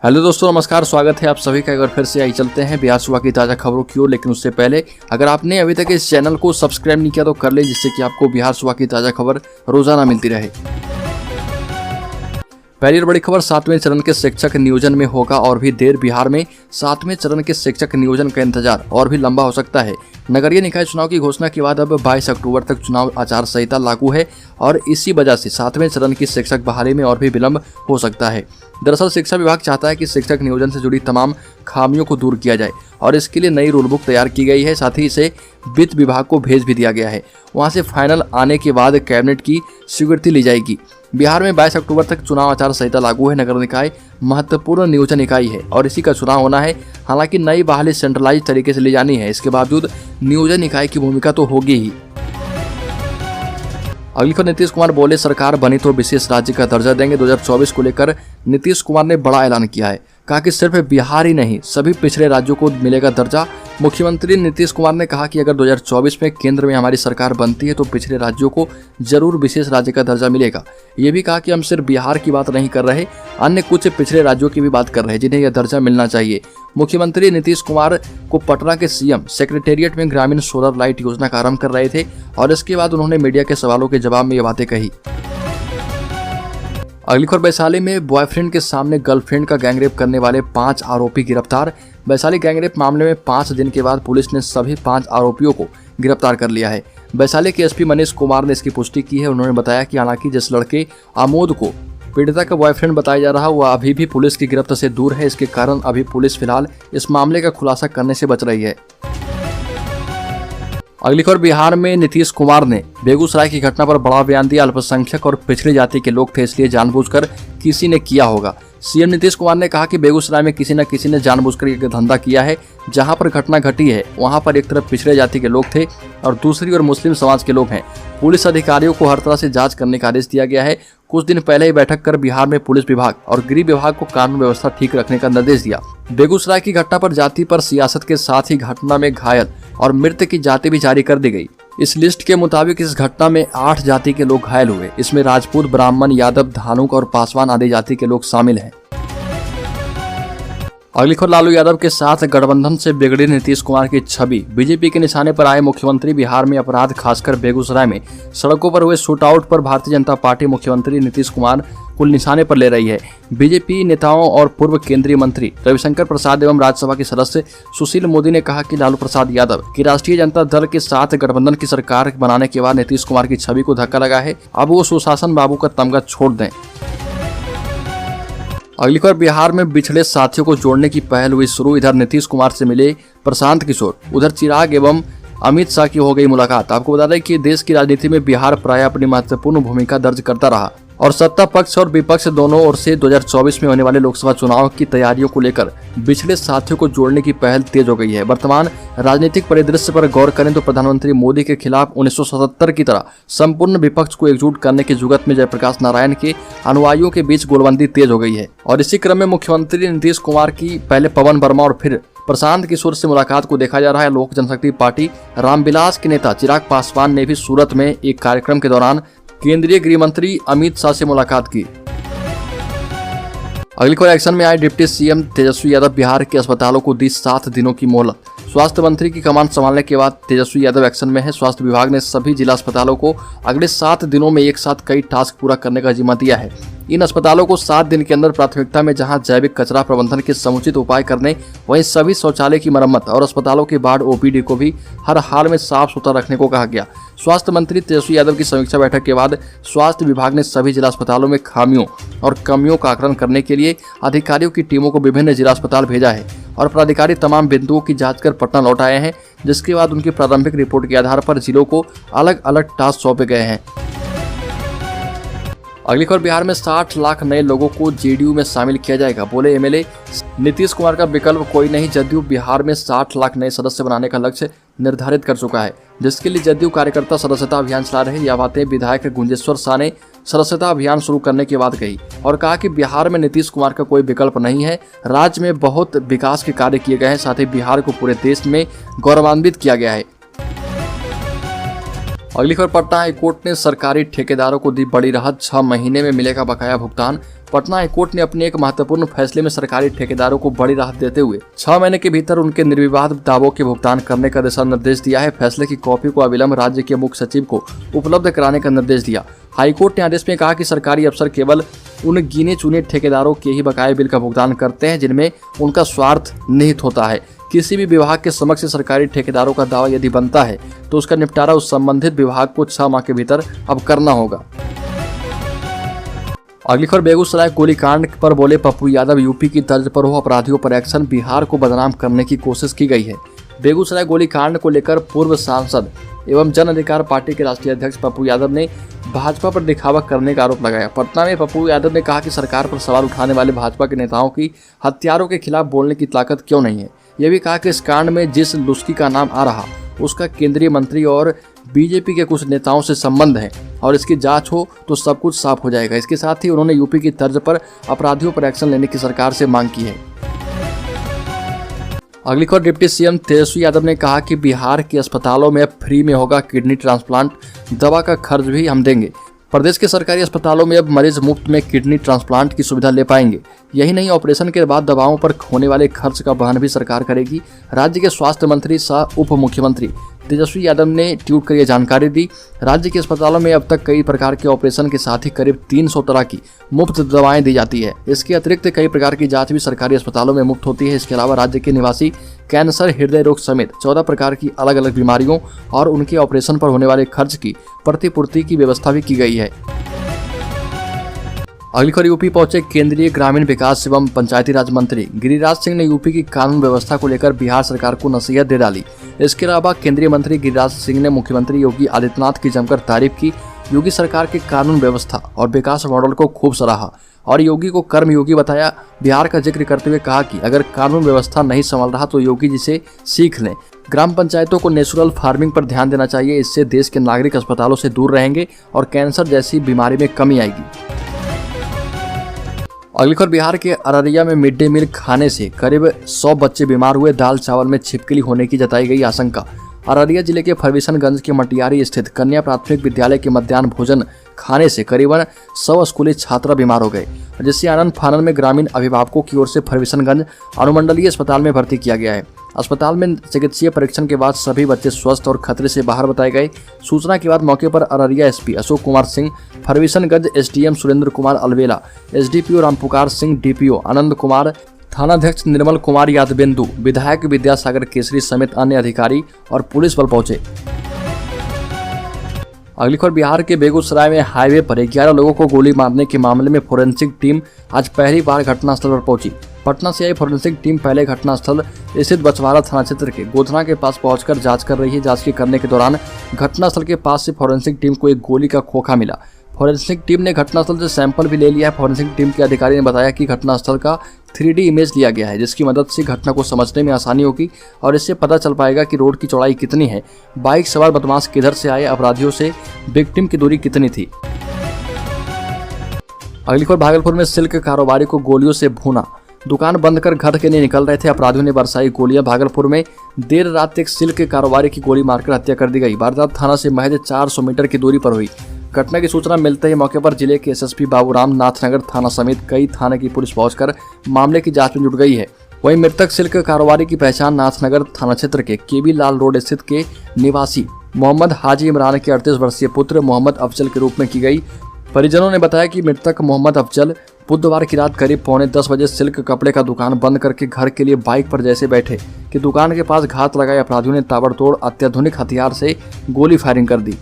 Hello दोस्तों, नमस्कार। स्वागत है आप सभी का। एक बार फिर से आई चलते हैं बिहार सुबह की ताज़ा खबरों की ओर। लेकिन उससे पहले अगर आपने अभी तक इस चैनल को सब्सक्राइब नहीं किया तो कर ले, जिससे कि आपको बिहार सुबह की ताज़ा खबर रोजाना मिलती रहे। पहली और बड़ी खबर, 7वें चरण के शिक्षक नियोजन में होगा और भी देर। बिहार में 7वें चरण के शिक्षक नियोजन का इंतजार और भी लंबा हो सकता है। नगरीय निकाय चुनाव की घोषणा के बाद अब 22 अक्टूबर तक चुनाव आचार संहिता लागू है और इसी वजह से 7वें चरण की शिक्षक बहाली में और भी विलंब हो सकता है। दरअसल शिक्षा विभाग चाहता है कि शिक्षक नियोजन से जुड़ी तमाम खामियों को दूर किया जाए और इसके लिए नई रूल बुक तैयार की गई है। साथ ही इसे वित्त विभाग को भेज भी दिया गया है। वहां से फाइनल आने के बाद कैबिनेट की स्वीकृति ली जाएगी। बिहार में 22 अक्टूबर तक चुनाव आचार संहिता लागू है। नगर निकाय महत्वपूर्ण नियोजन इकाई है और इसी का चुनाव होना है। हालांकि नई बहाली सेंट्रलाइज तरीके से ली जानी है। इसके बावजूद नियोजन इकाई की भूमिका तो होगी ही। अगली खबर, नीतीश कुमार बोले सरकार बनी तो विशेष राज्य का दर्जा देंगे। 2024 को लेकर नीतीश कुमार ने बड़ा ऐलान किया है। कहा कि सिर्फ बिहार ही नहीं, सभी पिछड़े राज्यों को मिलेगा दर्जा। मुख्यमंत्री नीतीश कुमार ने कहा कि अगर 2024 में केंद्र में हमारी सरकार बनती है तो पिछड़े राज्यों को जरूर विशेष राज्य का दर्जा मिलेगा। ये भी कहा कि हम सिर्फ बिहार की बात नहीं कर रहे, अन्य कुछ पिछड़े राज्यों की भी बात कर रहे हैं जिन्हें यह दर्जा मिलना चाहिए। मुख्यमंत्री नीतीश कुमार को पटना के सीएम सेक्रेटेरिएट में ग्रामीण सोलर लाइट योजना का आरंभ कर रहे थे और इसके बाद उन्होंने मीडिया के सवालों के जवाब में ये बातें कही। अगली खबर, वैशाली में बॉयफ्रेंड के सामने गर्लफ्रेंड का गैंगरेप करने वाले 5 आरोपी गिरफ्तार। वैशाली गैंगरेप मामले में 5 दिन के बाद पुलिस ने सभी 5 आरोपियों को गिरफ्तार कर लिया है। वैशाली के एसपी मनीष कुमार ने इसकी पुष्टि की है। उन्होंने बताया कि हालांकि जिस लड़के आमोद को पीड़िता का बॉयफ्रेंड बताया जा रहा वह अभी भी पुलिस की गिरफ्त से दूर है। इसके कारण अभी पुलिस फिलहाल इस मामले का खुलासा करने से बच रही है। अगली खबर, बिहार में नीतीश कुमार ने बेगूसराय की घटना पर बड़ा बयान दिया। अल्पसंख्यक और पिछड़ी जाति के लोग थे, इसलिए जानबूझकर किसी ने किया होगा। सीएम नीतीश कुमार ने कहा कि बेगूसराय में किसी न किसी ने जानबूझकर ये धंधा किया है। जहां पर घटना घटी है वहां पर एक तरफ पिछड़े जाति के लोग थे और दूसरी ओर मुस्लिम समाज के लोग हैं। पुलिस अधिकारियों को हर तरह से जांच करने का आदेश दिया गया है। कुछ दिन पहले ही बैठक कर बिहार में पुलिस विभाग और गृह विभाग को कानून व्यवस्था ठीक रखने का निर्देश दिया। बेगूसराय की घटना पर जाति पर सियासत के साथ ही घटना में घायल और मृत की जाति भी जारी कर दी गई। इस लिस्ट के मुताबिक इस घटना में 8 जाति के लोग घायल हुए। इसमें राजपूत, ब्राह्मण, यादव, धानुक और पासवान आदि जाति के लोग शामिल हैं। अगली खबर, लालू यादव के साथ गठबंधन से बिगड़ी नीतीश कुमार की छवि। बीजेपी के निशाने पर आए मुख्यमंत्री। बिहार में अपराध खासकर बेगूसराय में सड़कों पर हुए शूटआउट पर भारतीय जनता पार्टी मुख्यमंत्री नीतीश कुमार को निशाने पर ले रही है। बीजेपी नेताओं और पूर्व केंद्रीय मंत्री रविशंकर प्रसाद एवं राज्यसभा के सदस्य सुशील मोदी ने कहा कि लालू प्रसाद यादव की राष्ट्रीय जनता दल के साथ गठबंधन की सरकार बनाने के बाद नीतीश कुमार की छवि को धक्का लगा है। अब वो सुशासन बाबू का तमगा छोड़ दें। अगली खबर, बिहार में बिछड़े साथियों को जोड़ने की पहल हुई शुरू। इधर नीतीश कुमार से मिले प्रशांत किशोर, उधर चिराग एवं अमित शाह की हो गई मुलाकात। आपको बता दें कि देश की राजनीति में बिहार प्रायः अपनी महत्वपूर्ण भूमिका दर्ज करता रहा और सत्ता पक्ष और विपक्ष दोनों ओर से 2024 में होने वाले लोकसभा चुनाव की तैयारियों को लेकर बिछड़े साथियों को जोड़ने की पहल तेज हो गई है। वर्तमान राजनीतिक परिदृश्य पर गौर करें तो प्रधानमंत्री मोदी के खिलाफ 1977 की तरह संपूर्ण विपक्ष को एकजुट करने की जुगत में जयप्रकाश नारायण के अनुयायियों के बीच गोलबंदी तेज हो गई है। और इसी क्रम में मुख्यमंत्री नीतीश कुमार की पहले पवन वर्मा और फिर प्रशांत किशोर से मुलाकात को देखा जा रहा है। लोक जनशक्ति पार्टी रामविलास के नेता चिराग पासवान ने भी सूरत में एक कार्यक्रम के दौरान केंद्रीय गृह मंत्री अमित शाह से मुलाकात की। अगली खबर, एक्शन में आए डिप्टी सीएम तेजस्वी यादव। बिहार के अस्पतालों को दी 7 दिनों की मोहलत। स्वास्थ्य मंत्री की कमान संभालने के बाद तेजस्वी यादव एक्शन में है। स्वास्थ्य विभाग ने सभी जिला अस्पतालों को अगले 7 दिनों में एक साथ कई टास्क पूरा करने का जिम्मा दिया है। इन अस्पतालों को 7 दिन के अंदर प्राथमिकता में जहां जैविक कचरा प्रबंधन के समुचित उपाय करने, वहीं सभी शौचालय की मरम्मत और अस्पतालों के बाद ओपीडी को भी हर हाल में साफ सुथरा रखने को कहा गया। स्वास्थ्य मंत्री तेजस्वी यादव की समीक्षा बैठक के बाद स्वास्थ्य विभाग ने सभी जिला अस्पतालों में खामियों और कमियों का आकलन करने के लिए अधिकारियों की टीमों को विभिन्न जिला अस्पताल भेजा है और पदाधिकारी तमाम बिंदुओं की जांच कर पटना लौट आए हैं, जिसके बाद उनकी प्रारंभिक रिपोर्ट के आधार पर जिलों को अलग अलग टास्क सौंपे गए हैं। अगली खबर, बिहार में 60 लाख नए लोगों को जेडीयू में शामिल किया जाएगा। बोले एमएलए नीतीश कुमार का विकल्प कोई नहीं। जदयू बिहार में 60 लाख नए सदस्य बनाने का लक्ष्य निर्धारित कर चुका है, जिसके लिए जदयू कार्यकर्ता सदस्यता अभियान चला रहे। यह बातें विधायक गुंजेश्वर शाह ने सदस्यता अभियान शुरू करने के बाद कही और कहा कि बिहार में नीतीश कुमार का कोई विकल्प नहीं है। राज्य में बहुत विकास के कार्य किए गए हैं, साथ ही बिहार को पूरे देश में गौरवान्वित किया गया है। अगली खबर, पटना हाईकोर्ट ने सरकारी ठेकेदारों को दी बड़ी राहत। 6 महीने में मिलेगा बकाया भुगतान। पटना हाईकोर्ट ने अपने एक महत्वपूर्ण फैसले में सरकारी ठेकेदारों को बड़ी राहत देते हुए 6 महीने के भीतर उनके निर्विवाद दावों के भुगतान करने का दिशा निर्देश दिया है। फैसले की कॉपी को अविलंब राज्य के मुख्य सचिव को उपलब्ध कराने का निर्देश दिया। हाईकोर्ट ने आदेश में कहा कि सरकारी अफसर केवल उन गिने चुने ठेकेदारों के ही बकाये बिल का भुगतान करते हैं जिनमें उनका स्वार्थ निहित होता है। किसी भी विभाग के समक्ष सरकारी ठेकेदारों का दावा यदि बनता है तो उसका निपटारा उस संबंधित विभाग को 6 माह के भीतर अब करना होगा। अगली खबर बेगूसराय गोलीकांड पर बोले पप्पू यादव, यूपी की तर्ज पर हो अपराधियों पर एक्शन, बिहार को बदनाम करने की कोशिश की गई है। बेगूसराय गोलीकांड को लेकर पूर्व सांसद एवं जन अधिकार पार्टी के राष्ट्रीय अध्यक्ष पप्पू यादव ने भाजपा पर दिखावा करने का आरोप लगाया। पटना में पप्पू यादव ने कहा कि सरकार पर सवाल उठाने वाले भाजपा के नेताओं की हत्यारों के खिलाफ बोलने की ताकत क्यों नहीं है। यह भी कहा कि इस कांड में जिस लुस्की का नाम आ रहा उसका केंद्रीय मंत्री और बीजेपी के कुछ नेताओं से संबंध है और इसकी जांच हो तो सब कुछ साफ हो जाएगा। इसके साथ ही उन्होंने यूपी की तर्ज पर अपराधियों पर एक्शन लेने की सरकार से मांग की है। अगली खबर डिप्टी सीएम तेजस्वी यादव ने कहा कि बिहार के अस्पतालों में अब फ्री में होगा किडनी ट्रांसप्लांट, दवा का खर्च भी हम देंगे। प्रदेश के सरकारी अस्पतालों में अब मरीज मुफ्त में किडनी ट्रांसप्लांट की सुविधा ले पाएंगे। यही नहीं, ऑपरेशन के बाद दवाओं पर होने वाले खर्च का वहन भी सरकार करेगी। राज्य के स्वास्थ्य मंत्री सह उप मुख्यमंत्री तेजस्वी यादव ने ट्वीट कर यह जानकारी दी। राज्य के अस्पतालों में अब तक कई प्रकार के ऑपरेशन के साथ ही करीब 300 तरह की मुफ्त दवाएं दी जाती है। इसके अतिरिक्त कई प्रकार की जांच भी सरकारी अस्पतालों में मुफ्त होती है। इसके अलावा राज्य के निवासी कैंसर, हृदय रोग समेत 14 प्रकार की अलग अलग बीमारियों और उनके ऑपरेशन पर होने वाले खर्च की प्रतिपूर्ति की व्यवस्था भी की गई है। अगली खबर यूपी पहुंचे केंद्रीय ग्रामीण विकास एवं पंचायती राज मंत्री गिरिराज सिंह ने यूपी की कानून व्यवस्था को लेकर बिहार सरकार को नसीहत दे डाली। इसके अलावा केंद्रीय मंत्री गिरिराज सिंह ने मुख्यमंत्री योगी आदित्यनाथ की जमकर तारीफ की। योगी सरकार के कानून व्यवस्था और विकास मॉडल को खूब सराहा और योगी को कर्मयोगी बताया। बिहार का जिक्र करते हुए कहा कि अगर कानून व्यवस्था नहीं संभल रहा तो योगी जी से सीख लें। ग्राम पंचायतों को नेचुरल फार्मिंग पर ध्यान देना चाहिए। इससे देश के नागरिक अस्पतालों से दूर रहेंगे और कैंसर जैसी बीमारी में कमी आएगी। अगली खबर बिहार के अररिया में मिड डे मील खाने से करीब 100 बच्चे बीमार हुए। दाल चावल में छिपकली होने की जताई गई आशंका। अररिया जिले के फरबिसनगंज के मटियारी स्थित कन्या प्राथमिक विद्यालय के मध्याह्न भोजन खाने से करीबन 100 स्कूली छात्र बीमार हो गए, जिससे आनंद फानन में ग्रामीण अभिभावकों की ओर से फरबिसनगंज अनुमंडलीय अस्पताल में भर्ती किया गया है। अस्पताल में चिकित्सीय परीक्षण के बाद सभी बच्चे स्वस्थ और खतरे से बाहर बताए गए। सूचना के बाद मौके पर Araria SP Ashok Kumar Singh, Forbesganj SDM Surendra Kumar Alwela, SDPO Rampukar Singh, DPO Anand Kumar, थानाध्यक्ष निर्मल कुमार यादवेंदु, विधायक विद्यासागर केसरी समेत अन्य अधिकारी और पुलिस बल पहुंचे। अगली खबर बिहार के बेगूसराय में हाईवे पर 11 लोगों को गोली मारने के मामले में फोरेंसिक टीम आज पहली बार घटनास्थल पर पहुंची। पटना से आई फोरेंसिक टीम पहले घटनास्थल स्थित बछवाड़ा थाना क्षेत्र के गोधना के पास पहुंचकर जांच कर रही है। जांच करने के दौरान घटनास्थल के पास से फोरेंसिक टीम को एक गोली का खोखा मिला। फोरेंसिक टीम ने घटनास्थल से सैंपल भी ले लिया है। फोरेंसिक टीम के अधिकारी ने बताया कि घटनास्थल का 3D इमेज लिया गया है, जिसकी मदद से घटना को समझने में आसानी होगी और इससे पता चल पाएगा कि रोड की चौड़ाई कितनी है, बाइक सवार बदमाश किधर से आए, अपराधियों से विक्टिम की दूरी कितनी थी। अगली खबर भागलपुर में सिल्क कारोबारी को गोलियों से भूना। दुकान बंद कर घर के लिए निकल रहे थे अपराधियों ने बरसाई गोलियां। भागलपुर में देर रात एक सिल्क कारोबारी की गोली मारकर हत्या कर दी गई। वारदात थाना से महज 400 मीटर की दूरी पर हुई। घटना की सूचना मिलते ही मौके पर जिले के एसएसपी बाबूराम, नाथनगर थाना समेत कई थाने की पुलिस पहुंचकर मामले की जांच में जुट गई है। वहीं मृतक सिल्क कारोबारी की पहचान नाथनगर थाना क्षेत्र के केबी लाल रोड स्थित के निवासी मोहम्मद हाजी इमरान के 38 वर्षीय पुत्र मोहम्मद अफजल के रूप में की गई। परिजनों ने बताया कि मृतक मोहम्मद अफजल बुधवार की रात करीब 9:45 बजे सिल्क कपड़े का दुकान बंद करके घर के लिए बाइक पर जैसे बैठे कि दुकान के पास घात लगाए अपराधियों ने ताबड़तोड़ अत्याधुनिक हथियार से गोली फायरिंग कर दी।